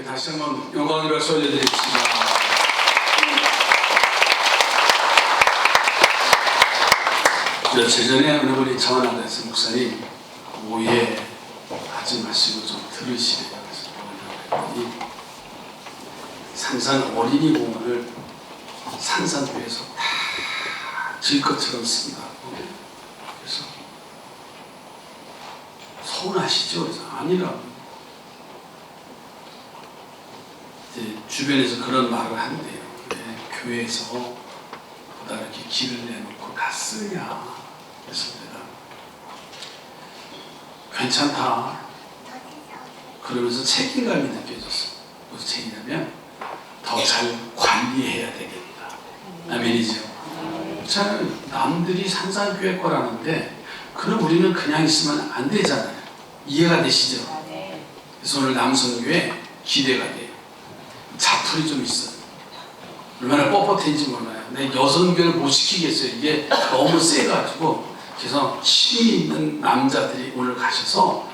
하나님께 다시 한번 영광을 올려드리겠습니다. 며칠 전에 어느 분이 전화 나가서 목사님 오해하지 마시고 좀 들으시래요. 그래서 그랬더니 산산 어린이공원을 산산교에서 다 질 것처럼 쓴다고. 그래서 서운하시죠? 그래서 아니라고. 이제 주변에서 그런 말을 한대요. 왜 교회에서 보다 이렇게 길을 내놓고 다 쓰냐. 그래서 내가 괜찮다 그러면서 책임감이 느껴졌어. 무슨 책임이냐면 더 잘 관리해야 되겠다. 아멘이죠. 자, 남들이 산산교회 거라는데 그럼 우리는 그냥 있으면 안 되잖아요. 이해가 되시죠? 그래서 오늘 남성교회 기대가 돼요. 자풀이 좀 있어요. 얼마나 뻣뻣한지 몰라요. 내 여성교회를 못 시키겠어요. 이게 너무 세가지고. 그래서 힘이 있는 남자들이 오늘 가셔서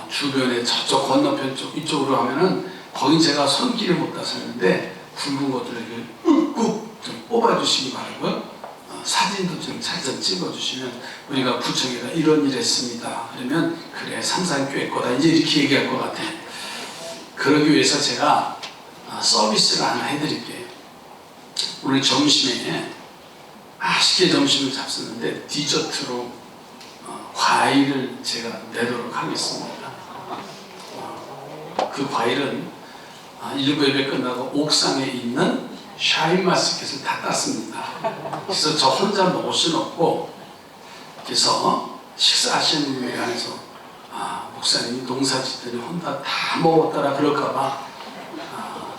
주변에 저쪽 건너편 쪽 이쪽으로 하면은 거긴 제가 손길을 못 닿았는데 굵은 것들을 꾹꾹 좀 뽑아주시기 바라고요. 사진도 좀 잘 찍어주시면 우리가 구청에다 이런 일 했습니다. 그러면 그래 산산교회 거다 이제 이렇게 얘기할 것 같아요. 그러기 위해서 제가 서비스를 하나 해드릴게요. 오늘 점심에 맛있게 점심을 잡수는데 디저트로 과일을 제가 내도록 하겠습니다. 그 과일은 일부 예배 끝나고 옥상에 있는 샤인마스켓을 다 땄습니다. 그래서 저 혼자 먹을 수는 없고, 그래서 식사하시는 분에 안에서 목사님이 농사 짓더니 혼자 다 먹었더라 그럴까봐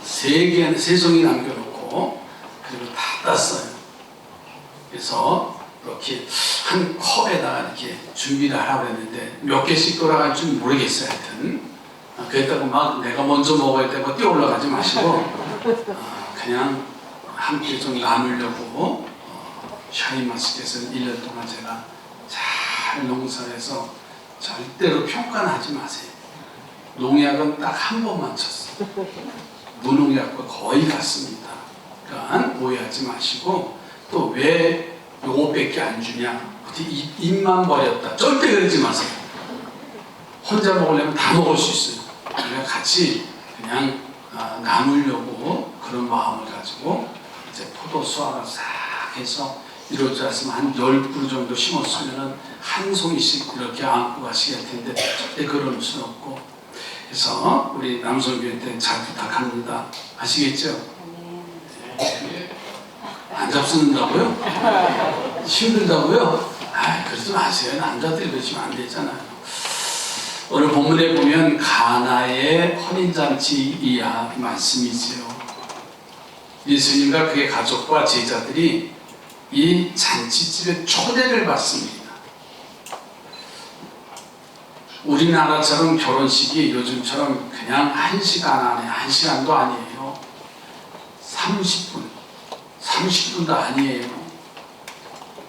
세 송이 남겨놓고 그리고 다 땄어요. 그래서 이렇게 한 컵에다가 이렇게 준비를 하라고 했는데 몇 개씩 돌아갈 줄 모르겠어요. 하여튼 그랬다고 막 내가 먼저 먹어야 되고 뛰어 올라가지 마시고 그냥 함께 좀 나누려고 샤인마스켓을 1년 동안 제가 잘 농사해서 절대로 평가는 하지 마세요. 농약은 딱 한 번만 쳤어요. 무농약과 거의 같습니다. 그러니까 오해하지 마시고 또 왜 요거밖에 안 주냐? 어떻게 입만 버렸다. 절대 그러지 마세요. 혼자 먹으려면 다 먹을 수 있어요. 우리가 같이 그냥 나누려고 그런 마음을 가지고 이제 포도 수확을 싹 해서 이루어져 왔으면 한 10그루 정도 심었으면 한 송이씩 이렇게 안고 가시게 할 텐데 절대 그럴 수는 없고. 그래서 우리 남성교회 때 잘 부탁합니다. 아시겠죠? 안 잡수는다고요? 힘들다고요? 그러지 마세요. 남자들이 그러시면 안 되잖아요. 오늘 본문에 보면 가나의 혼인잔치 이야기 말씀이지요. 예수님과 그의 가족과 제자들이 이 잔치집에 초대를 받습니다. 우리나라처럼 결혼식이 요즘처럼 그냥 1시간 안에 1시간도 아니에요. 30분도 아니에요.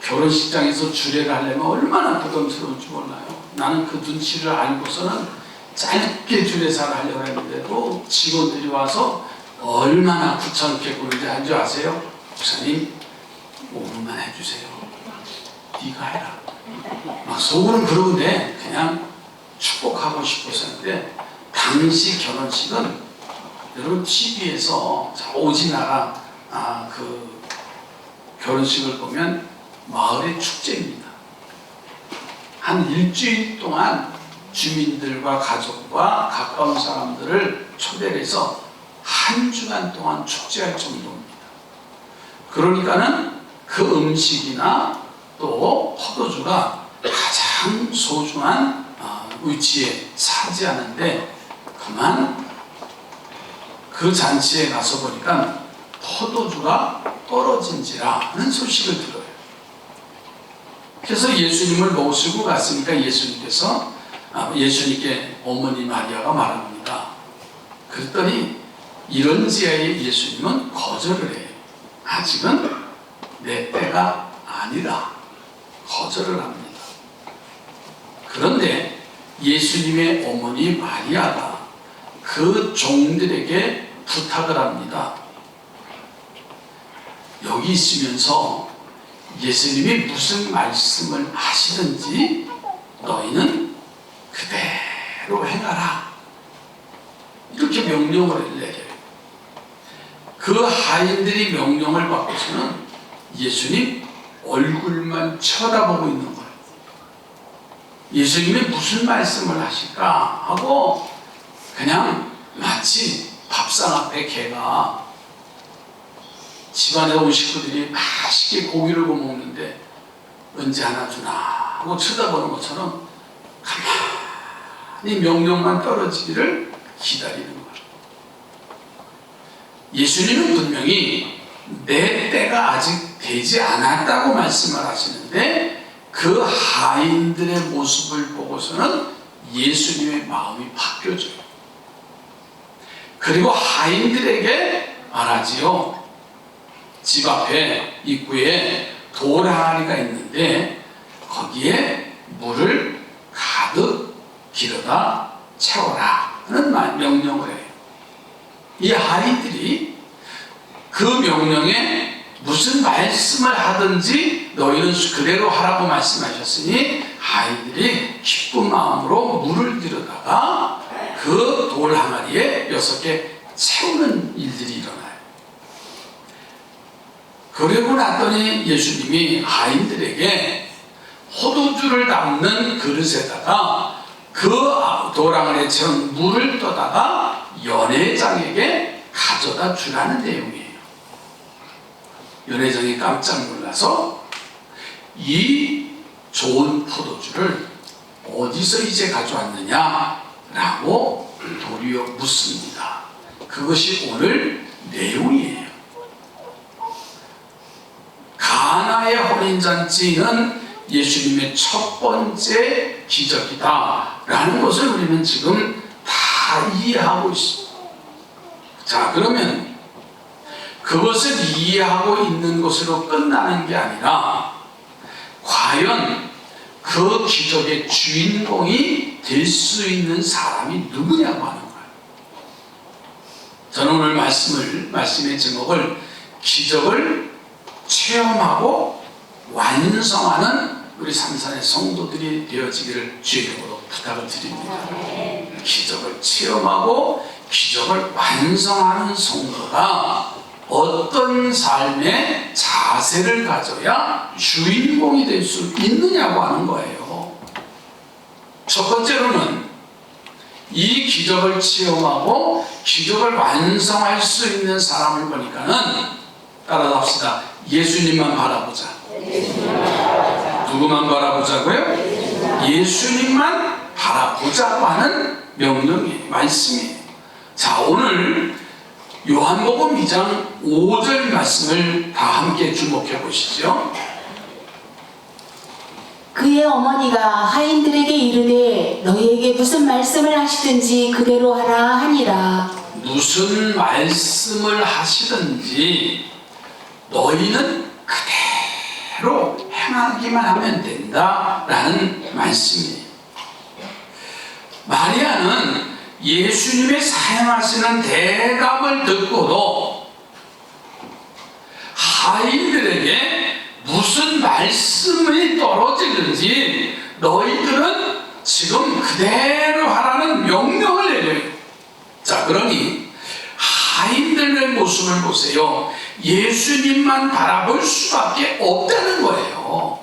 결혼식장에서 주례를 하려면 얼마나 부담스러운지 몰라요. 나는 그 눈치를 알고서는 짧게 주례사를 하려고 했는데도 직원들이 와서 얼마나 귀찮게 굴지 한지 아세요? 목사님 5분만 해주세요. 네가 해라. 막 속으로는 그러는데 그냥 축복하고 싶었었는데 당시 결혼식은 여러분 TV에서 오지나라 그 결혼식을 보면 마을의 축제입니다. 한 일주일 동안 주민들과 가족과 가까운 사람들을 초대를 해서 한 주간 동안 축제할 정도입니다. 그러니까는 그 음식이나 또 포도주가 가장 소중한 위치에 차지하는데 그만 그 잔치에 가서 보니까 포도주가 떨어진지라는 소식을 들어요. 그래서 예수님을 모시고 갔으니까 예수님께 어머니 마리아가 말합니다. 그랬더니 이런지하에 예수님은 거절을 해요. 아직은 내 때가 아니라 거절을 합니다. 그런데 예수님의 어머니 마리아가 그 종들에게 부탁을 합니다. 여기 있으면서 예수님이 무슨 말씀을 하시든지 너희는 그대로 행하라. 이렇게 명령을 내려요. 그 하인들이 명령을 받고서는 예수님 얼굴만 쳐다보고 있는 거예요. 예수님이 무슨 말씀을 하실까 하고 그냥 마치 밥상 앞에 개가 집안에 온 식구들이 맛있게 고기를 구워 먹는데 언제 하나 주나 하고 쳐다보는 것처럼 가만히 명령만 떨어지기를 기다리는 거예요. 예수님은 분명히 내 때가 아직 되지 않았다고 말씀을 하시는데 그 하인들의 모습을 보고서는 예수님의 마음이 바뀌어져요. 그리고 하인들에게 말하지요. 집 앞에 입구에 돌 항아리가 있는데 거기에 물을 가득 길어다 채워라 하는 명령을 해요. 이 하인들이 그 명령에 무슨 말씀을 하든지 너희는 그대로 하라고 말씀하셨으니 하인들이 기쁜 마음으로 물을 들여다가 그 돌 항아리에 6개 채우는 일들이 일어나요. 그러고 났더니 예수님이 하인들에게 포도주를 담는 그릇에다가 그 돌 항아리에 채운 물을 떠다가 연회장에게 가져다 주라는 내용이에요. 연회장이 깜짝 놀라서 이 좋은 포도주를 어디서 이제 가져왔느냐라고 도리어 묻습니다. 그것이 오늘 내용이에요. 가나의 혼인잔치는 예수님의 첫 번째 기적이다 라는 것을 우리는 지금 다 이해하고 있습니다. 자, 그러면 그것을 이해하고 있는 것으로 끝나는 게 아니라 과연 그 기적의 주인공이 될 수 있는 사람이 누구냐고 하는 거예요. 저는 오늘 말씀의 제목을 기적을 체험하고 완성하는 우리 삼산의 성도들이 되어지기를 주의 이름으로 부탁을 드립니다. 기적을 체험하고 기적을 완성하는 성도가 어떤 삶의 자세를 가져야 주인공이 될 수 있느냐고 하는 거예요. 첫 번째로는 이 기적을 체험하고 기적을 완성할 수 있는 사람을 보니까는 따라서 합시다. 예수님만 바라보자. 누구만 바라보자고요? 예수님만 바라보자고 하는 명령이에요. 말씀이에요. 자, 오늘 요한복음 2장 5절 말씀을 다 함께 주목해 보시죠. 그의 어머니가 하인들에게 이르되 너희에게 무슨 말씀을 하시든지 그대로 하라 하니라. 무슨 말씀을 하시든지 너희는 그대로 행하기만 하면 된다라는 말씀이에요. 마리아는 예수님의 사용하시는 대답을 듣고도 하인들에게 무슨 말씀이 떨어지는지 너희들은 지금 그대로 하라는 명령을 내려요. 자, 그러니 하인들의 모습을 보세요. 예수님만 바라볼 수밖에 없다는 거예요.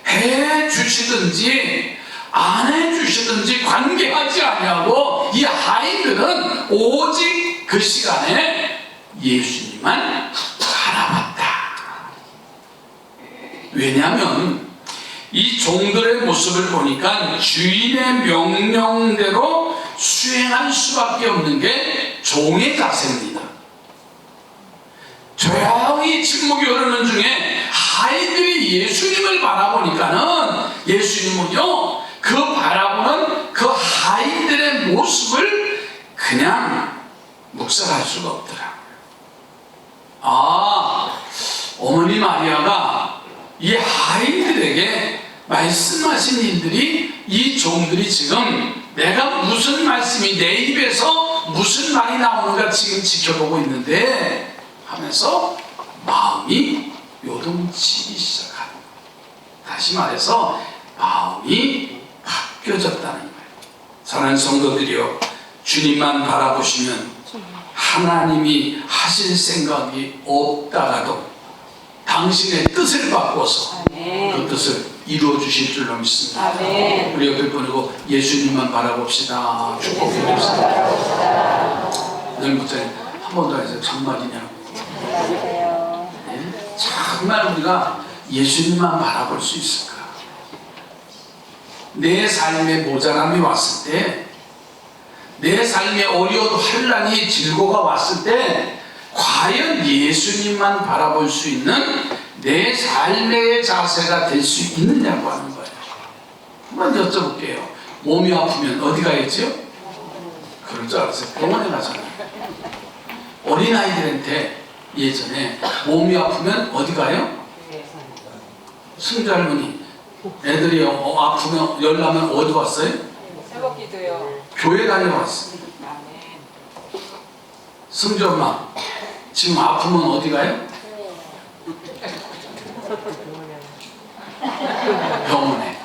해 주시든지 안 해주시든지 관계하지 아니하고 이 하인들은 오직 그 시간에 예수님만 바라봤다. 왜냐하면 이 종들의 모습을 보니까 주인의 명령대로 수행할 수밖에 없는 게 종의 자세입니다. 조용히 침묵이 흐르는 중에 하인들이 예수님을 바라보니까는 예수님은요 그 바라보는 그 하인들의 모습을 그냥 묵살할 수가 없더라고요. 아, 어머니 마리아가 이 하인들에게 말씀하신 일들이 이 종들이 지금 내가 무슨 말씀이 내 입에서 무슨 말이 나오는가 지금 지켜보고 있는데 하면서 마음이 요동치기 시작합니다. 다시 말해서 마음이 바뀌어졌다는 거예요. 사랑하는 성도들이요, 주님만 바라보시면 하나님이 하실 생각이 없다가도 당신의 뜻을 바꿔서 그 뜻을 이루어 주실 줄로 믿습니다. 우리 옆에 보내고 예수님만 바라봅시다. 축복해봅시다. 늘 목사님 한 번 더 해서 정말이냐고. 네? 정말 우리가 예수님만 바라볼 수 있을까? 내 삶에 모자람이 왔을 때, 내 삶에 어려운 환난이 질고가 왔을 때 과연 예수님만 바라볼 수 있는 내 삶의 자세가 될 수 있느냐고 하는 거예요. 한번 여쭤볼게요. 몸이 아프면 어디 가야지요? 그럴 줄 알았어요. 병원에 가잖아요. 어린아이들한테 예전에 몸이 아프면 어디 가요? 승주할머니, 애들이 아프면 열나면 어디 왔어요? 새벽기도요. 교회 다녀왔어요. 승주엄마, 지금 아프면 어디 가요? 병원에.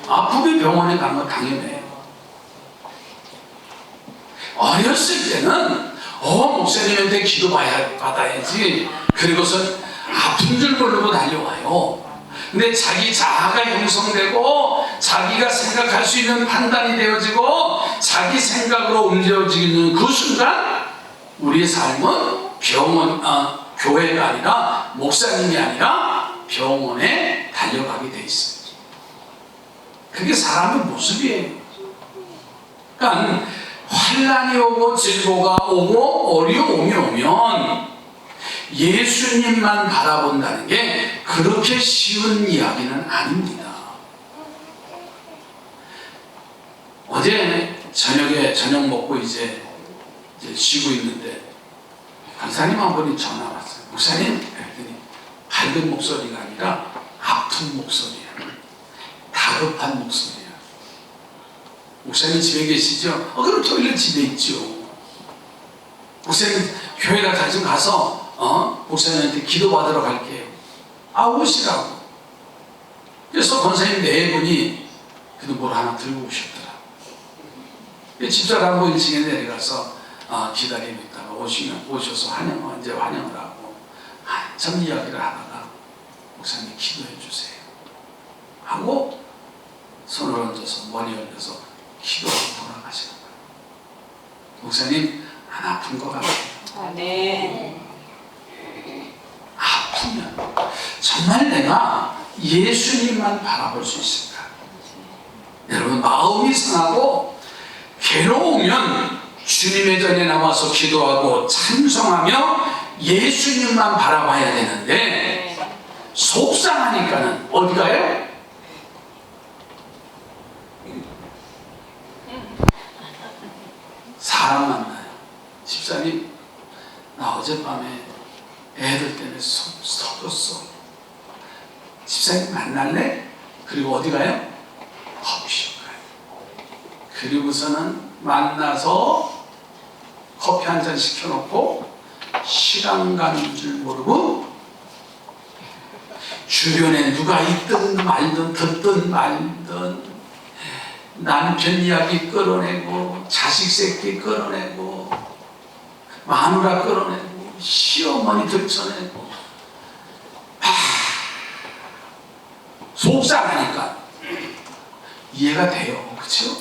아프면 병원에 가는 거 당연해요. 어렸을 때는 목사님한테 기도 받아야지. 그리고선 아픈 줄 모르고 달려와요. 근데 자기 자아가 형성되고 자기가 생각할 수 있는 판단이 되어지고 자기 생각으로 움직여지는 그 순간 우리의 삶은 교회가 아니라 목사님이 아니라 병원에 달려가게 돼 있어요. 그게 사람의 모습이에요. 그러니까 환난이 오고 질고가 오고 어려움이 오면 예수님만 바라본다는 게 그렇게 쉬운 이야기는 아닙니다. 어제 저녁에 저녁 먹고 이제 쉬고 있는데 강사님 한 분이 전화 왔어요. 목사님, 그랬더니 밝은 목소리가 아니라 아픈 목소리야. 다급한 목소리야. 목사님 집에 계시죠? 그럼 저희는 집에 있죠. 목사님 교회 좀 가서 목사님한테 기도받으러 갈게요. 오시라고. 그래서 권사님 네 분이 그래도 뭘 하나 들고 오셨더라. 집사람 1층에 내려가서 기다리고 있다가 오셔서 이제 환영을 하고 참 이야기를 하다가 목사님 기도해 주세요 하고 손을 얹어서 머리 올려서 기도하고 돌아가시는 거예요. 목사님 안 아픈 것 같아요. 네. 아프면 정말 내가 예수님만 바라볼 수 있을까? 여러분, 마음이 상하고 괴로우면 주님의 전에 나와서 기도하고 찬송하며 예수님만 바라봐야 되는데 속상하니까는 어디 가요? 사람 만나요. 집사님, 나 어젯밤에 애들 때문에 서졌어. 집사님 만날래? 그리고 어디 가요? 커피숍 가요. 그리고서는 만나서 커피 한 잔 시켜놓고 시간 가는 줄 모르고 주변에 누가 있든 말든 듣든 말든 남편 이야기 끌어내고 자식 새끼 끌어내고 마누라 끌어내고 시어머니 들쳐내고 속상하니까 이해가 돼요. 그렇죠?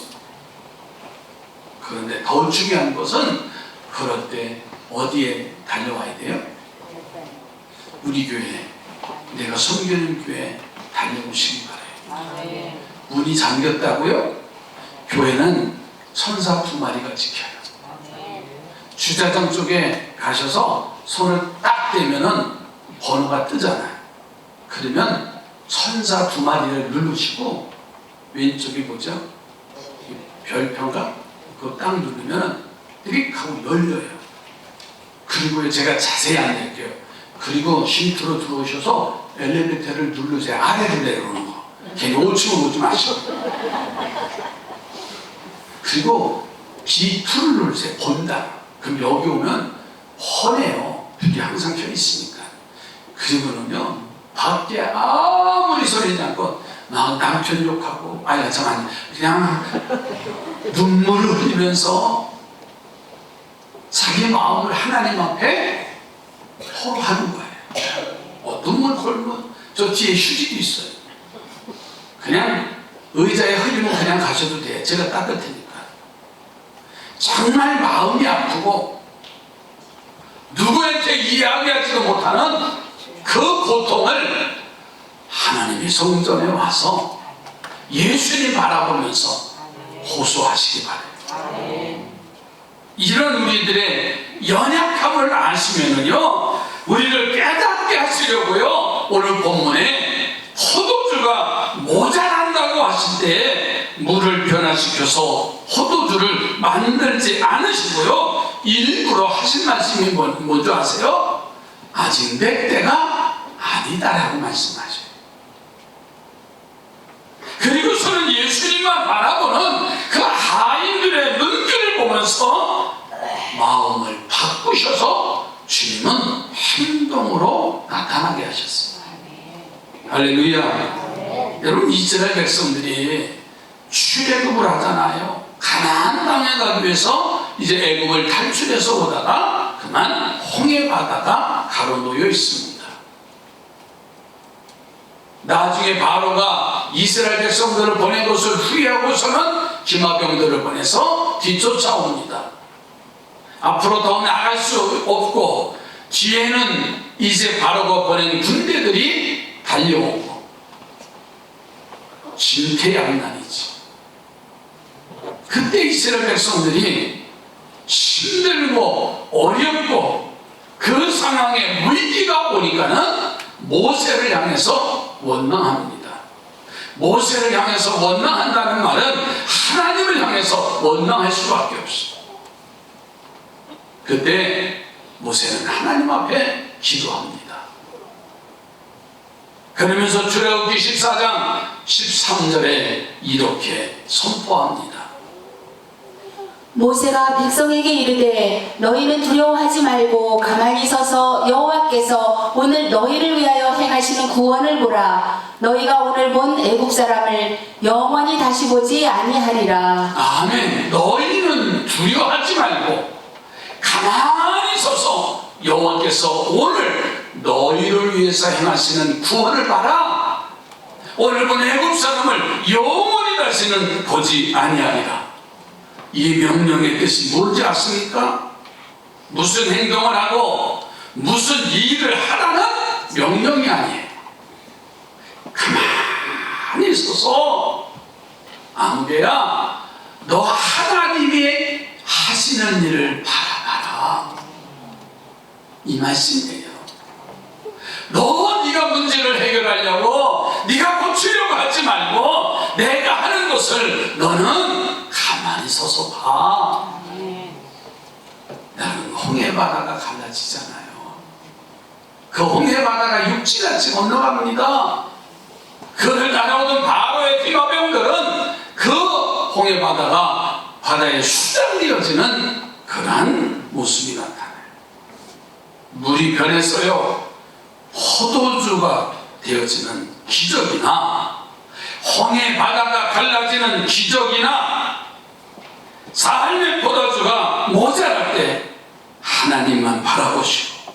그런데 더 중요한 것은 그럴 때 어디에 달려와야 돼요? 우리 교회, 내가 섬기는 교회 달려오시기 바라요. 문이 잠겼다고요? 교회는 천사 2마리가 지켜요. 주차장 쪽에 가셔서 손을 딱 대면은 번호가 뜨잖아요. 그러면 천사 2마리를 누르시고 왼쪽이 뭐죠? 별표가 그거 딱 누르면 띠릭 하고 열려요. 그리고 제가 자세히 안낼게요. 그리고 쉼터로 들어오셔서 엘리베이터를 누르세요. 아래로 내려오는 거. 괜히 5층으로 오지 마시고. 그리고 B2를 누르세요. 본다. 그럼 여기 오면 훤해요. 그게 항상 켜 있으니까. 그리고는요, 밖에 아무리 소리지 않고 막 남편 욕하고, 아니 잠깐만요, 그냥 눈물을 흘리면서 자기 마음을 하나님 앞에 토로하는 거예요. 눈물 콜면 저 뒤에 휴지도 있어요. 그냥 의자에 흘리면 그냥 가셔도 돼요. 제가 닦을 테니까. 정말 마음이 아프고 누구한테 이야기하지도 못하는 그 고통을 하나님이 성전에 와서 예수님 바라보면서 호소하시기 바랍니다. 이런 우리들의 연약함을 아시면은요, 우리를 깨닫게 하시려고요, 오늘 본문에 포도주가 모자란다고 하실 때 물을 변화시켜서 포도주를 만들지 않으시고요, 일부러 하신 말씀이 뭔지 아세요? 아직 내 때가 아니다라고 말씀하셔요. 그리고서는 예수님만 바라보는 그 하인들의 눈길을 보면서 마음을 바꾸셔서 주님은 행동으로 나타나게 하셨습니다. 할렐루야. 여러분, 이스라엘 백성들이 출애굽을 하잖아요. 가나안 땅에 가기 위해서 이제 애굽을 탈출해서 오다가 그만 홍해 바다가 가로놓여 있습니다. 나중에 바로가 이스라엘 백성들을 보낸 것을 후회하고서는 기마병들을 보내서 뒤쫓아옵니다. 앞으로 더 나갈 수 없고 뒤에는 이제 바로가 보낸 군대들이 달려오고 진퇴양난이지. 그때 이스라엘 백성들이 힘들고 어렵고 그 상황에 위기가 오니까는 모세를 향해서 원망합니다. 모세를 향해서 원망한다는 말은 하나님을 향해서 원망할 수밖에 없어요. 그때 모세는 하나님 앞에 기도합니다. 그러면서 출애굽기 14장 13절에 이렇게 선포합니다. 모세가 백성에게 이르되 너희는 두려워하지 말고 가만히 서서 여호와께서 오늘 너희를 위하여 행하시는 구원을 보라. 너희가 오늘 본 애굽 사람을 영원히 다시 보지 아니하리라. 아멘. 너희는 두려워하지 말고 가만히 서서 여호와께서 오늘 너희를 위해서 행하시는 구원을 봐라. 오늘 본 애굽 사람을 영원히 다시는 보지 아니하리라. 이 명령의 뜻이 뭔지 아십니까? 무슨 행동을 하고 무슨 일을 하라는 명령이 아니에요. 가만히 서서 안개야, 너 하나님이 하시는 일을 바라봐라, 이 말씀이에요. 네가 문제를 해결하려고 네가 고치려고 하지 말고 내가 하는 것을 너는 가만히 서서 봐. 나는 홍해바다가 갈라지잖아요. 그 홍해바다가 육지같이 건너갑니다. 그를 따라오던 바로의 기마병들은 그 홍해바다가 바다에 수장되어지는 그러한 모습이 나타나요. 물이 변했어요. 포도주가 되어지는 기적이나 홍해바다가 갈라지는 기적이나 삶의 포도주가 모자랄 때 하나님만 바라보시고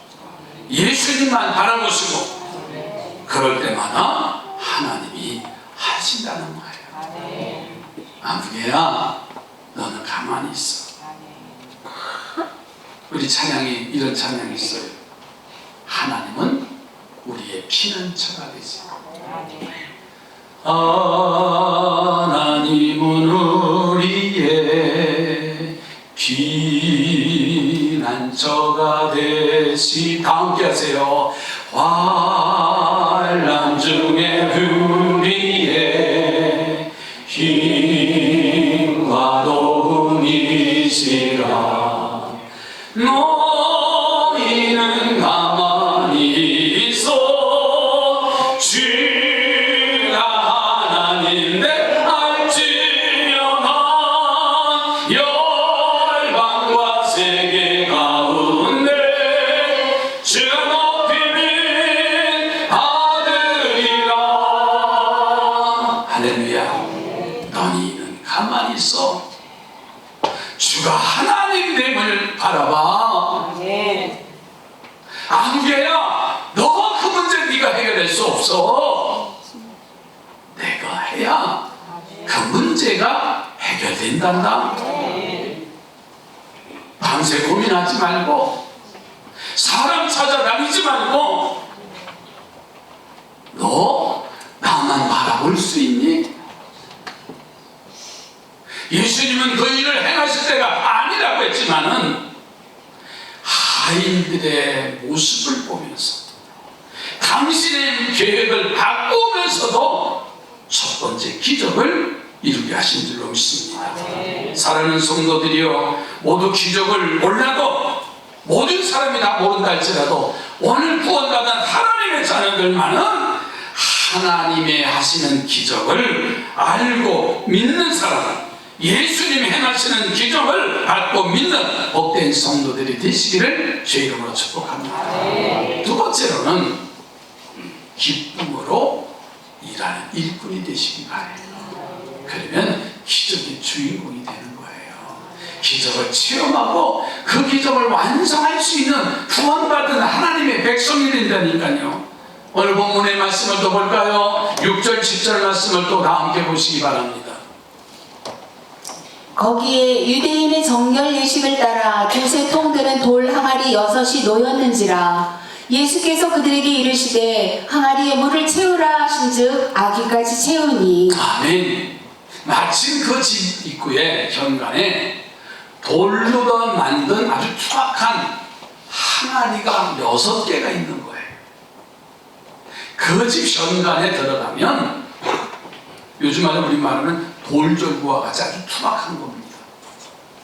예수님만 바라보시고 그럴 때마다 하나님이 하신다는 거예요. 아무개야, 너는 가만히 있어. 우리 찬양이 이런 찬양이 있어요. 하나님은 우리의 피난처가 되지. 하나님은 우리의 피난처가 되시. 다 함께 하세요. 환난 중에 우리의 힘과 도움이시라. 너희는 가만히 있어. 주가 하나님 내 알지려나 세계 가운데 주가 높이는 아들이라. 할렐루야. 너희는 가만히 있어. 주가 하나님됨을 바라봐. 아무개야, 너 그 문제 네가 해결할 수 없어. 내가 해야 그 문제가 해결된단다. 밤새 고민하지 말고, 사람 찾아다니지 말고, 너 나만 바라볼 수 있니? 예수님은 그 일을 행하실 때가 아니라고 했지만은 하인들의 모습을 보면서, 당신의 계획을 바꾸면서도 첫 번째 기적을 이루게 하신 줄로 믿습니다. 사랑하는 성도들이여, 모두 기적을 몰라도, 모든 사람이 다 모른다 할지라도 오늘 구원받은 하나님의 자녀들만은 하나님의 하시는 기적을 알고 믿는 사람, 예수님이 행하시는 기적을 받고 믿는 복된 성도들이 되시기를 주 이름으로 축복합니다. 두 번째로는 기쁨으로 일하는 일꾼이 되시기 바라요. 그러면 기적의 주인공이 되는 거예요. 기적을 체험하고 그 기적을 완성할 수 있는 구원받은 하나님의 백성이 된다니까요. 오늘 본문의 말씀을 또 볼까요? 6절 7절 말씀을 또 다 함께 보시기 바랍니다. 거기에 유대인의 정결 예식을 따라 두세 통 되는 돌 항아리 6이 놓였는지라. 예수께서 그들에게 이르시되 항아리에 물을 채우라 하신즉 아기까지 채우니. 아멘. 마침 그 집 입구에 현관에 돌로 만든 아주 투박한 항아리가 6개가 있는 거예요. 그 집 현관에 들어가면 요즘 말로 우리 말하는 돌절구와 같이 아주 투박한 겁니다.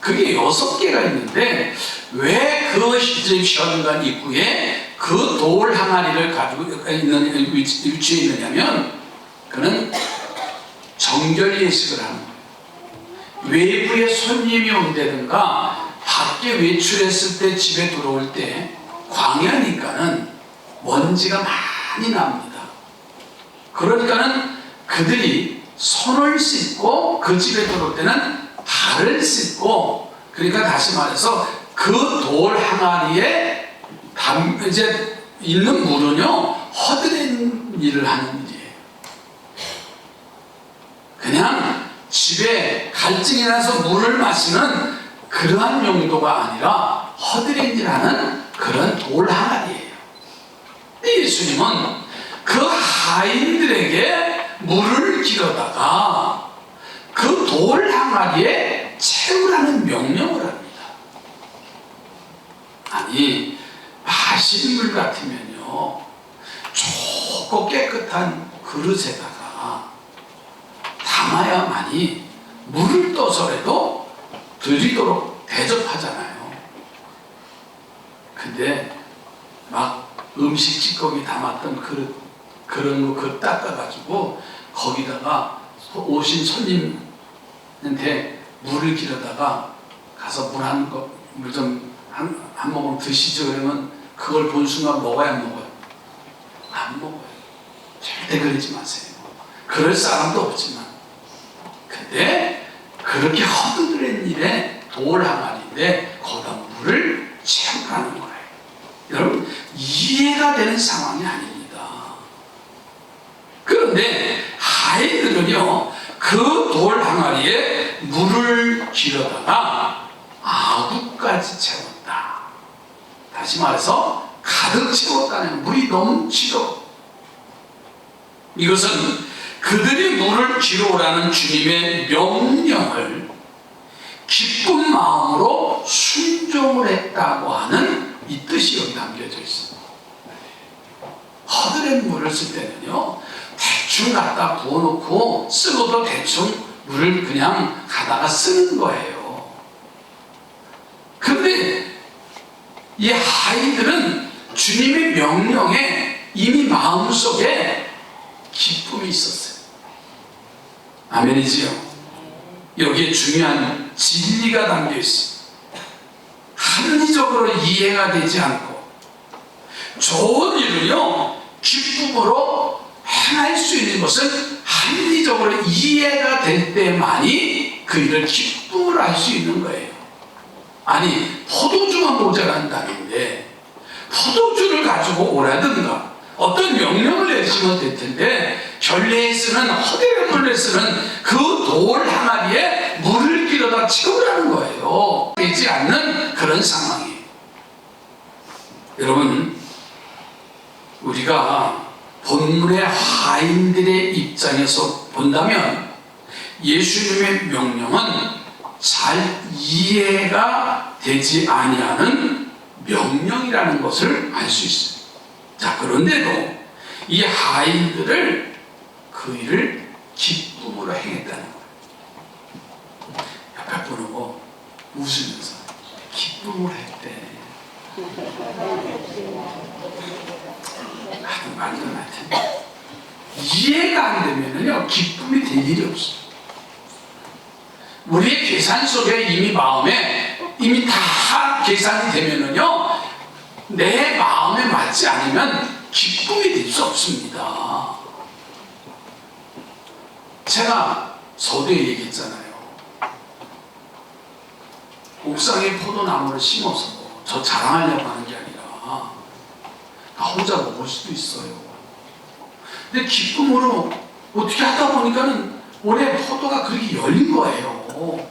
그게 6개가 있는데 왜 그 집 현관 입구에 그 돌 항아리를 가지고 있는 위치에 있느냐면, 그는 정결 예식을 하는 거예요. 외부에 손님이 온다든가 밖에 외출했을 때 집에 들어올 때 광야니까는 먼지가 많이 납니다. 그러니까는 그들이 손을 씻고 그 집에 들어올 때는 발을 씻고, 그러니까 다시 말해서 그 돌 항아리에 이제 있는 물은요, 허드렛 일을 하는 일이에요. 그냥 집에 갈증이 나서 물을 마시는 그러한 용도가 아니라 허드렛 일하는 그런 돌 항아리예요. 예수님은 그 하인들에게 물을 길어다가 그 돌 항아리에 채우라는 명령을 합니다. 아니, 마실 물 같으면요, 좋고 깨끗한 그릇에다가 담아야만이 물을 떠서라도 드리도록 대접하잖아요. 근데 막 음식 찌꺼기 담았던 그릇, 그런 거 그릇 닦아가지고 거기다가 오신 손님한테 물을 길어다가 가서 물 좀 한 모금 드시죠. 그러면 그걸 본 순간 먹어야 안 먹어요? 안 먹어요. 절대 그러지 마세요. 그럴 사람도 없지만. 근데 그렇게 허드렛 일에 돌 항아리인데 거기다 물을 채우라는 거예요. 여러분, 이해가 되는 상황이 아닙니다. 그런데 하인들은요, 그 돌 항아리에 물을 길어다가 아구까지 채웠다. 다시 말해서 가득 채웠다는, 물이 넘치도록. 이것은 그들이 물을 길어오라는 주님의 명령을 기쁜 마음으로 순종을 했다고 하는 이 뜻이 여기 담겨져 있습니다. 허드렛 물을 쓸 때는요, 대충 갖다 부어놓고 쓰고도 대충 물을 그냥 가다가 쓰는 거예요. 그런데 이 하인들은 주님의 명령에 이미 마음속에 기쁨이 있었어요. 아멘이지요? 여기에 중요한 진리가 담겨 있습니다. 한 합리적으로 이해가 되지 않고 좋은 일을요 기쁨으로 행할 수 있는 것은 합리적으로 이해가 될 때만이 그 일을 기쁨으로 할 수 있는 거예요. 아니 포도주가 모자란다는데 포도주를 가지고 오라든가 어떤 명령을 내리시면 될 텐데 결례에 쓰는 허대의 물에 쓰는 그 돌 항아리에 물을 길어다 채우라는 거예요. 되지 않는 그런 상황이에요. 여러분, 우리가 본문의 하인들의 입장에서 본다면 예수님의 명령은 잘 이해가 되지 아니하는 명령이라는 것을 알 수 있어요. 자, 그런데도 이 하인들을 그 일을 기쁨으로 행했다는 거예요. 옆에 보고 웃으면서 기쁨으로 했대. 하도 말도 안 텐데 이해가 안 되면요 기쁨이 될 일이 없어요. 우리의 계산 속에 이미 마음에 이미 다 계산이 되면은요 내 마음에 맞지 않으면 기쁨이 될 수 없습니다. 제가 서두에 얘기했잖아요. 옥상에 포도나무를 심어서 저 자랑하려고 하는 게 아니라 나 혼자 먹을 수도 있어요. 근데 기쁨으로 어떻게 하다 보니까는 올해 포도가 그렇게 열린 거예요.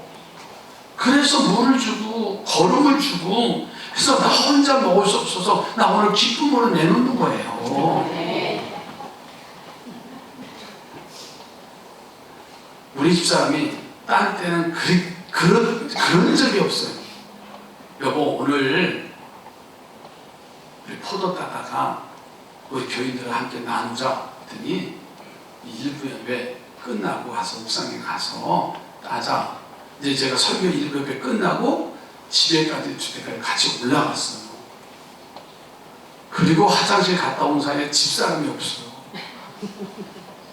그래서 물을 주고 거름을 주고 그래서 나 혼자 먹을 수 없어서 나 오늘 기쁨으로 내놓는 거예요. 우리 집사람이 딴 때는 그런 적이 없어요. 여보 오늘 우리 포도 따다가 우리 교인들과 함께 나누자 했더니 일부 예배 끝나고 와서 옥상에 가서 따자. 이제 제가 설교 일부 예배 끝나고 집에까지 주택까지 같이 올라갔어요. 그리고 화장실 갔다 온 사이에 집사람이 없어요.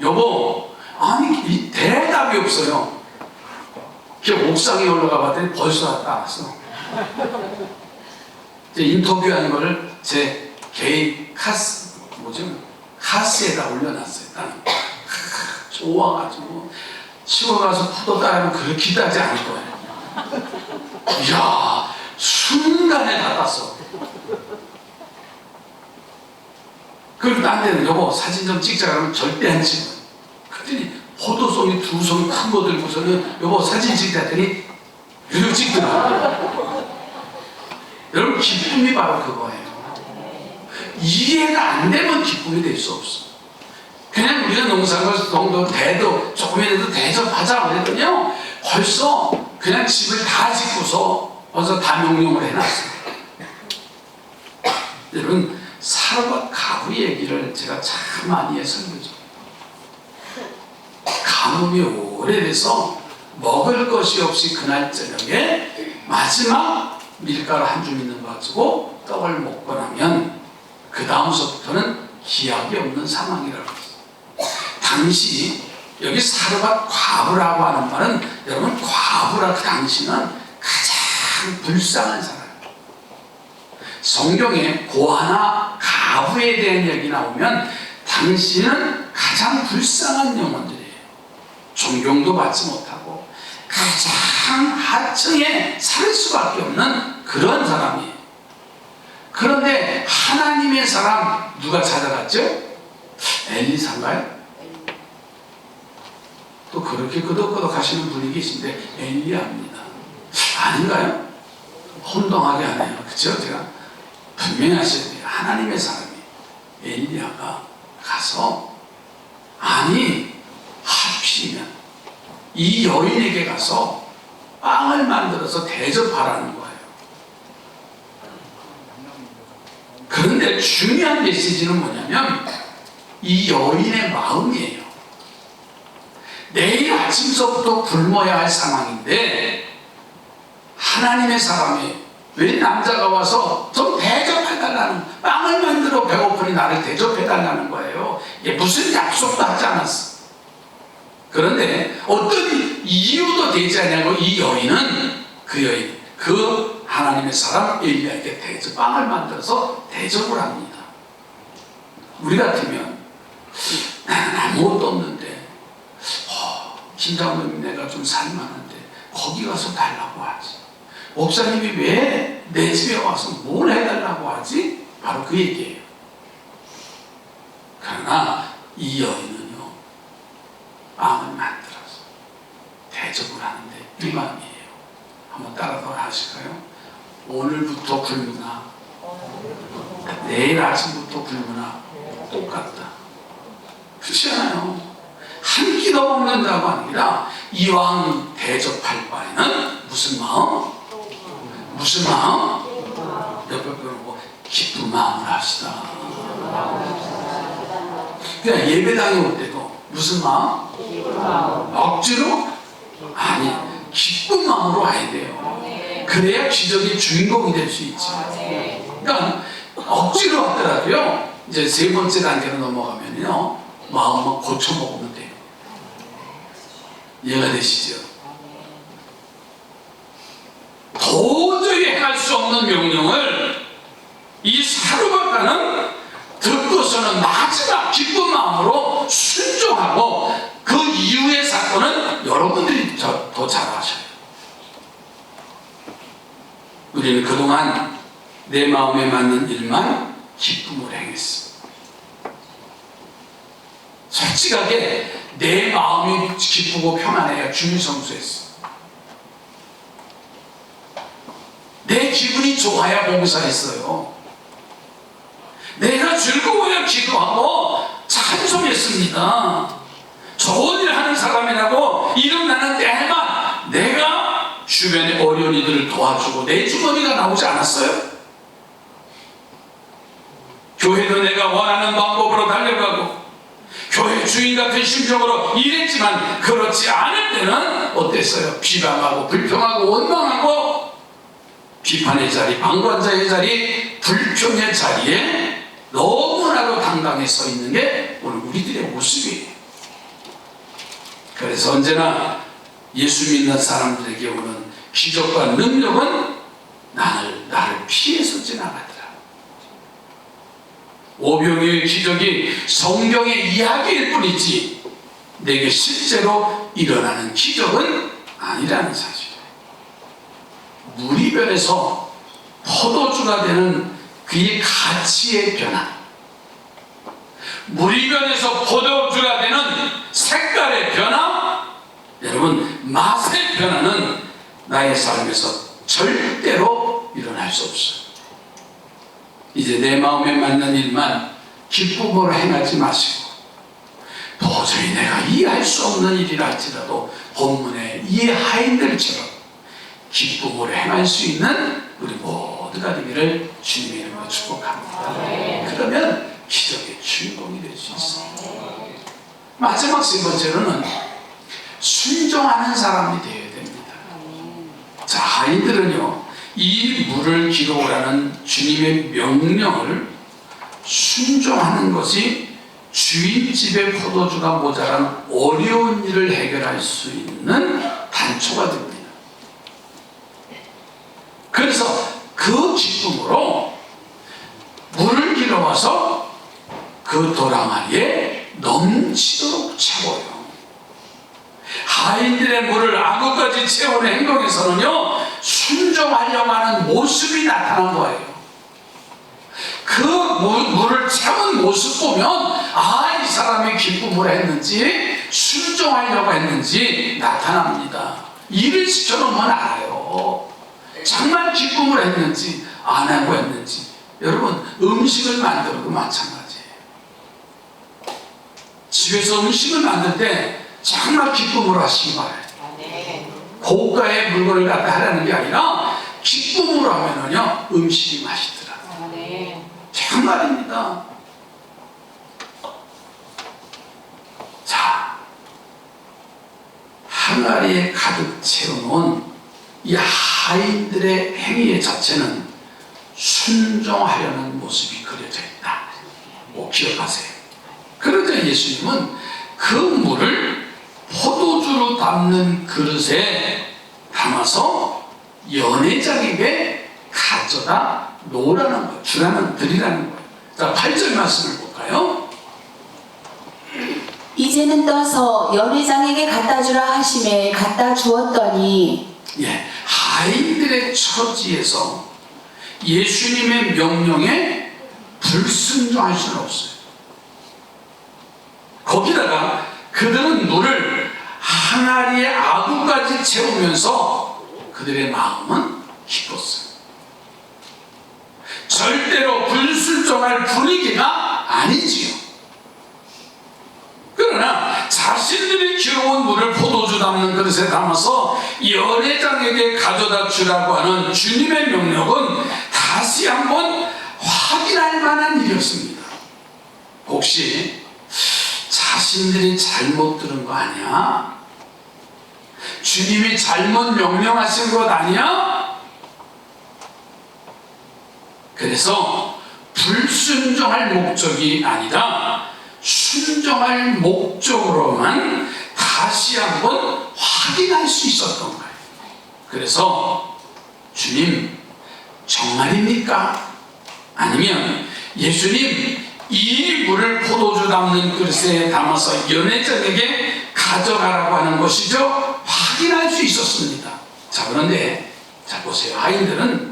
여보 아니 이 대답이 없어요. 옥상에 올라가 봤더니 벌써 따왔어. 이제 인터뷰하는 거를 제 개인 카스에다 올려놨어요. 좋아가지고 시골 가서 포도 따라면 그렇게 따지 않을 거예요. 이야 순간에 다 땄어. 그리고 딴 데는 여보 사진 좀 찍자 그러면 절대 안 찍어. 그랬더니 포도송이 2송 큰 거 들고서는 여보 사진 찍자 했더니 이러고 찍더라고요. 여러분 기쁨이 바로 그거예요. 이해가 안 되면 기쁨이 될 수 없어. 그냥 우리가 농사를 정도 대도 조금이라도 대접하자 그랬더니요 벌써 그냥 집을 다 짓고서 벌써 다 명령을 해놨어요. 여러분 사르밧 가부 얘기를 제가 참 많이 해서 설교죠. 가뭄이 오래돼서 먹을 것이 없이 그날 저녁에 마지막 밀가루 한 줌 있는 거 가지고 떡을 먹고 나면 그 다음서부터는 기약이 없는 상황이라고 했어요. 당시 여기 사르밧 과부라고 하는 말은 여러분 과부라 그 당시는 가장 불쌍한 사람. 성경에 고아나 가부에 대한 얘기 나오면 당시는 가장 불쌍한 영혼들이에요. 존경도 받지 못하고 가장 하층에 살 수밖에 없는 그런 사람이에요. 그런데 하나님의 사람 누가 찾아갔죠? 엘리사인가요? 또 그렇게 끄덕끄덕 하시는 분이 계신데 엘리야입니다. 아닌가요? 혼동하게 하네요. 그렇죠? 제가 분명히 하셔야 돼요. 하나님의 사람이 엘리야가 가서 아니 하필이면 이 여인에게 가서 빵을 만들어서 대접하라는 거예요. 그런데 중요한 메시지는 뭐냐면 이 여인의 마음이에요. 내일 아침서부터 굶어야 할 상황인데 하나님의 사람이 왜 남자가 와서 좀 대접해달라는 빵을 만들어 배고프니 나를 대접해달라는 거예요. 이게 무슨 약속도 하지 않았어. 그런데 어떤 이유도 되지 않냐고 이 여인은 그 하나님의 사람 엘리야에게 빵을 만들어서 대접을 합니다. 우리 같으면 나는 아무것도 없는데 김장로님 내가 좀 살만한데 거기 가서 달라고 하지. 목사님이 왜 내 집에 와서 뭘 해달라고 하지? 바로 그 얘기예요. 그러나 이 여인은요, 빵을 만들어서 대접을 하는데 이 마음이에요. 한번 따라서 하실까요? 오늘부터 굶으나 내일 아침부터 굶으나 똑같다. 그렇지 않아요? 한 끼 더 먹는다고 아니라 이왕 대접할 바에는 무슨 마음? 무슨 마음? 옆에 보고 기쁜 마음을 합시다. 그냥 예배당에 올 때도 무슨 마음? 억지로? 아니, 기쁜 마음으로 와야 돼요. 그래야 기적의 주인공이 될 수 있지. 그러니까 억지로 왔더라도요, 이제 세 번째 단계로 넘어가면요, 마음만 고쳐 먹으면 돼요. 이해가 되시죠? 도저히 행할 수 없는 명령을 이 사르밧가는 듣고서는 마지막 기쁜 마음으로 순종하고 그 이후의 사건은 여러분들이 더 잘 아셔요. 우리는 그동안 내 마음에 맞는 일만 기쁨으로 행했어. 솔직하게 내 마음이 기쁘고 평안해야 주님 성수했어. 내 기분이 좋아야 봉사했어요. 내가 즐거워야 기도하고 찬송했습니다. 좋은 일 하는 사람이라고 이름나는 때에만 내가 주변의 어려운 이들을 도와주고 내 주머니가 나오지 않았어요? 교회도 내가 원하는 방법으로 달려가고 교회 주인 같은 심정으로 일했지만 그렇지 않을 때는 어땠어요? 비방하고 불평하고 원망하고 비판의 자리, 방관자의 자리, 불평의 자리에 너무나도 당당히 서 있는 게 오늘 우리들의 모습이에요. 그래서 언제나 예수 믿는 사람들에게 오는 기적과 능력은 나를 피해서 지나가더라. 오병이의 기적이 성경의 이야기일 뿐이지 내게 실제로 일어나는 기적은 아니라는 사실. 물이 변해서 포도주가 되는 그의 가치의 변화, 물이 변해서 포도주가 되는 색깔의 변화, 여러분 맛의 변화는 나의 삶에서 절대로 일어날 수 없어요. 이제 내 마음에 맞는 일만 기쁨으로 행하지 마시고 도저히 내가 이해할 수 없는 일이라 할지라도 본문에 이 하인들처럼 기쁨으로 행할 수 있는 우리 모두가 되기를 주님의 이름으로 축복합니다. 그러면 기적의 주인공이 될 수 있어요. 마지막 세 번째로는 순종하는 사람이 되어야 됩니다. 자, 하인들은요, 이 물을 기록하라는 주님의 명령을 순종하는 것이 주인집의 포도주가 모자란 어려운 일을 해결할 수 있는 단초가 됩니다. 그래서 그 기쁨으로 물을 길어와서 그 도랑아리에 넘치도록 채워요. 하인들의 물을 아구까지 채우는 행동에서는요, 순종하려고 하는 모습이 나타난 거예요. 그 물을 채운 모습 보면 이 사람이 기쁨으로 했는지 순종하려고 했는지 나타납니다. 일을 시켜놓으면 알아요. 정말 기쁨을 했는지 안 하고 했는지. 여러분, 음식을 만들어도 마찬가지예요. 집에서 음식을 만들 때 정말 기쁨으로 하시기 바라요. 고가의 물건을 갖다 하라는 게 아니라 기쁨으로 하면은요, 음식이 맛있더라고요. 정말입니다. 자, 항아리에 가득 채워놓은 이 하인들의 행위 자체는 순종하려는 모습이 그려져 있다. 꼭 기억하세요. 그러자 예수님은 그 물을 포도주로 담는 그릇에 담아서 연회장에게 가져다 놓으라는 거예요. 드리라는 거예요. 자, 8절 말씀을 볼까요? 이제는 떠서 연회장에게 갖다 주라 하심에 갖다 주었더니 예, 하인들의 처지에서 예수님의 명령에 불순종할 수는 없어요. 거기다가 그들은 물을 항아리에 아구까지 채우면서 그들의 마음은 기뻤어요. 절대로 불순종할 분위기가 아니지요. 그러나 자신들이 기어온 물을 포도주 담는 그릇에 담아서 연회장에게 가져다 주라고 하는 주님의 명령은 다시 한번 확인할 만한 일이었습니다. 혹시 자신들이 잘못 들은 거 아니야? 주님이 잘못 명령하신 것 아니야? 그래서 불순종할 목적이 아니라 순종할 목적으로만 다시 한번 확인할 수 있었던 거예요. 그래서 주님 정말입니까? 아니면 예수님 이 물을 포도주 담는 그릇에 담아서 연회장에게 가져가라고 하는 것이죠? 확인할 수 있었습니다. 자, 그런데 자 보세요. 하인들은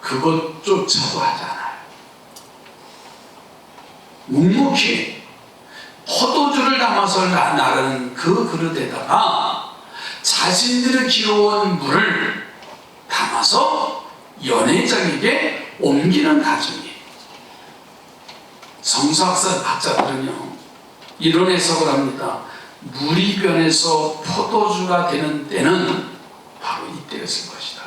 그것조차도 하지 않아요. 묵묵히 포도주를 담아서 나르는 그 그릇에다가 자신들의 기어온 물을 담아서 연회장에게 옮기는 과정이에요. 성서학자들은요 이런 해석을 합니다. 물이 변해서 포도주가 되는 때는 바로 이때였을 것이다.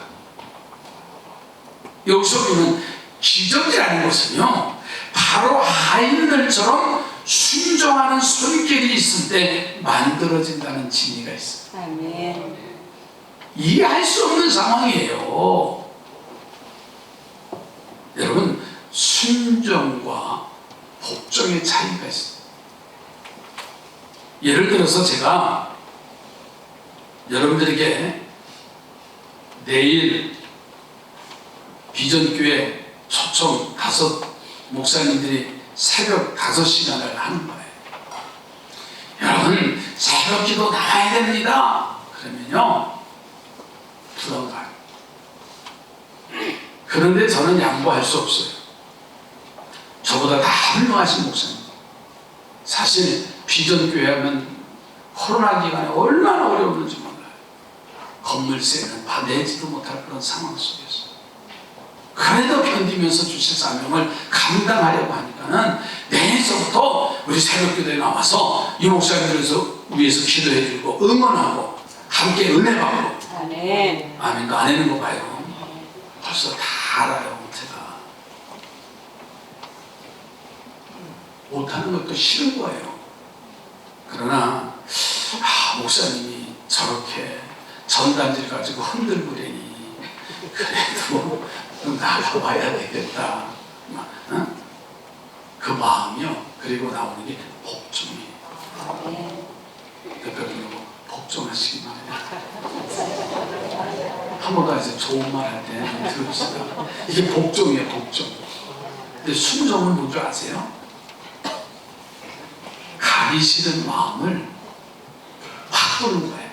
여기서 보면 기적이라는 것은요 바로 하인들처럼 순종하는 손길이 있을 때 만들어진다는 진리가 있어요. 아멘. 이해할 수 없는 상황이에요. 여러분 순종과 복종의 차이가 있어요. 예를 들어서 제가 여러분들에게 내일 비전교회 초청 5 목사님들이 새벽 5시간을 하는 거예요. 여러분 새벽 기도 나와야 됩니다. 그러면요 불안가요. 그런데 저는 양보할 수 없어요. 저보다 다 훌륭하신 목사님. 사실 비전교회 하면 코로나 기간에 얼마나 어려웠는지 몰라요. 건물세는 받아내지도 못할 그런 상황 속에서 그래도 견디면서 주실 사명을 감당하려고 하니까는 내일서부터 우리 새벽기도에 나와서 이 목사님들을 위해서 기도해주고 응원하고 함께 은혜 받고 아멘. 아멘도 안 하는 거 봐요. 벌써 다 알아요. 제가 못하는 것도 싫은 거예요. 그러나 목사님이 저렇게 전단지를 가지고 흔들고래니 그래도 나가봐야 되겠다. 그 마음이요. 그리고 나오는 게 복종이에요. 대표님 복종하시기 바랍니다. 한 번 더 이제 좋은 말 할 때 들읍시다. 이게 복종이에요. 복종. 근데 순종은 뭔 줄 아세요? 가기 싫은 마음을 바꾸는 거예요.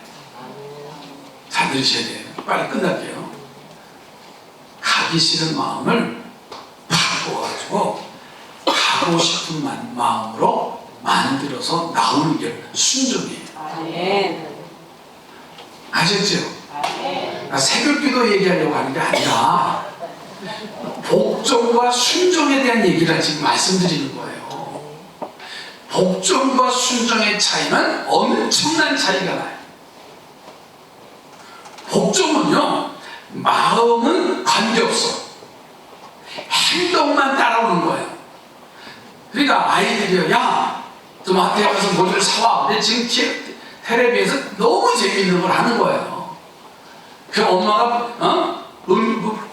잘 들으셔야 돼요. 빨리 끝날게요. 가기 싫은 마음을 바꿔가지고 가고 싶은 마음으로 만들어서 나오는 게 순종이에요. 아멘. 아셨죠? 새벽기도 얘기하려고 하는 게 아니라 복종과 순종에 대한 얘기를 지금 말씀드리는 거예요. 복종과 순종의 차이는 엄청난 차이가 나요. 복종은요 마음은 관계없어. 행동만 따라오는 거예요. 그러니까 아이들이요, 야, 저 마트에 가서 뭘 좀 사와. 근데 지금 텔레비에서 너무 재밌는 걸 하는 거예요. 그 엄마가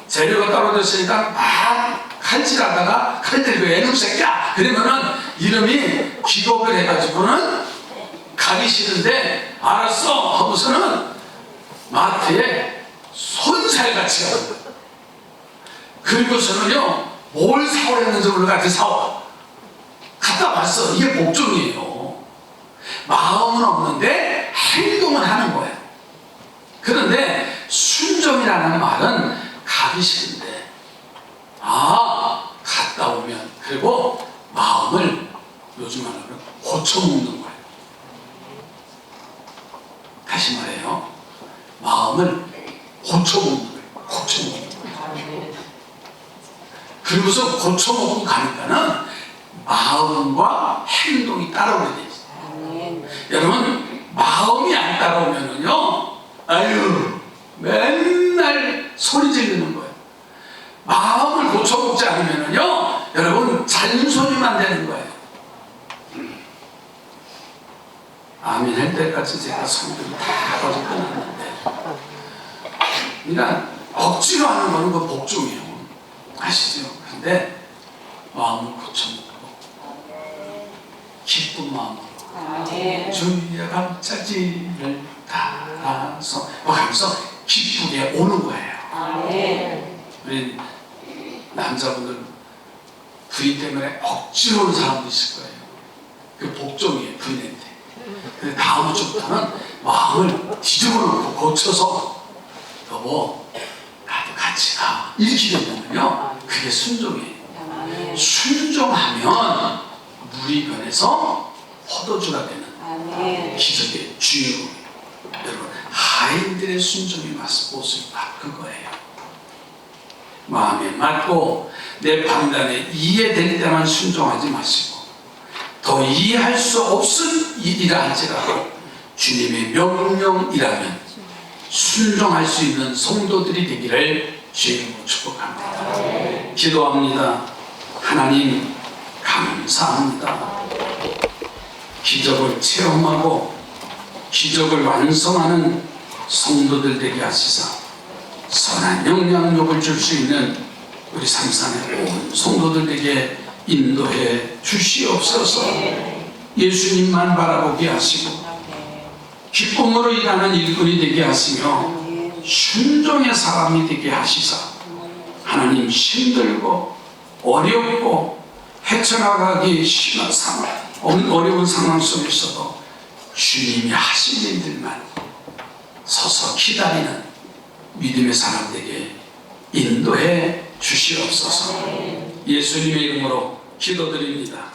재료가 떨어졌으니까 막 칼질하다가 칼 들고 애놈 새끼야 그러면은 이름이 기겁을 해가지고는 가기 싫은데 알았어 하고서는 마트에 손살같이 가는 거예요. 그리고서는요, 뭘 사오랬는지 모르겠는데 사와. 갖다 왔어. 이게 복종이에요. 마음은 없는데 행동은 하는 거예요. 그런데 순종이라는 말은 가기 싫은데, 갔다 오면, 그리고 마음을 요즘 말하면 고쳐먹는 거예요. 다시 말해요. 마음을 고쳐먹는 거예요. 고쳐먹는 거예요. 그리고서 고쳐먹고 가니까는 마음과 행동이 따라오게 되죠. 여러분, 마음이 안 따라오면은요, 아유, 맨날 소리 지르는 거예요. 마음을 고쳐먹지 않으면은요, 여러분, 잔소리만 되는 거예요. 아멘 할 때까지 제가 성경이 다 거짓 끝났는데, 그러니까 억지로 하는 거는 그 복종이에요. 아시죠? 근데 마음을 고쳐먹고 기쁜 마음으로 주의 감찰지를 따라서 하면서 기쁘게 오는 거예요. 우리 남자분들 부인 때문에 억지로 오는 사람도 있을 거예요. 그 복종이에요, 부인한테. 근데 다음 주부터는 마음을 뒤집어 놓고 고쳐서, 여보, 나도 같이 가. 이렇게 되면요, 그게 순종이에요. 순종하면 물이 변해서 포도주가 되는 기적의 주인공이에요. 여러분, 하인들의 순종의 모습을 바꾼 거예요. 마음에 맞고 내 판단에 이해될 때만 순종하지 마시고, 더 이해할 수 없은 일이라 할지라도 주님의 명령이라면 순종할 수 있는 성도들이 되기를 주님으로 축복합니다. 기도합니다. 하나님, 감사합니다. 기적을 체험하고 기적을 완성하는 성도들 되게 하시사 선한 영향력을 줄 수 있는 우리 삼산의 온 성도들에게 인도해 주시옵소서. 예수님만 바라보게 하시고 기쁨으로 일하는 일꾼이 되게 하시며 순종의 사람이 되게 하시사 하나님, 힘들고 어렵고 헤쳐나가기 심한 상황, 어려운 상황 속에서도 주님이 하신 일들만 서서 기다리는 믿음의 사람들에게 인도해 주시옵소서. 예수님의 이름으로 기도드립니다.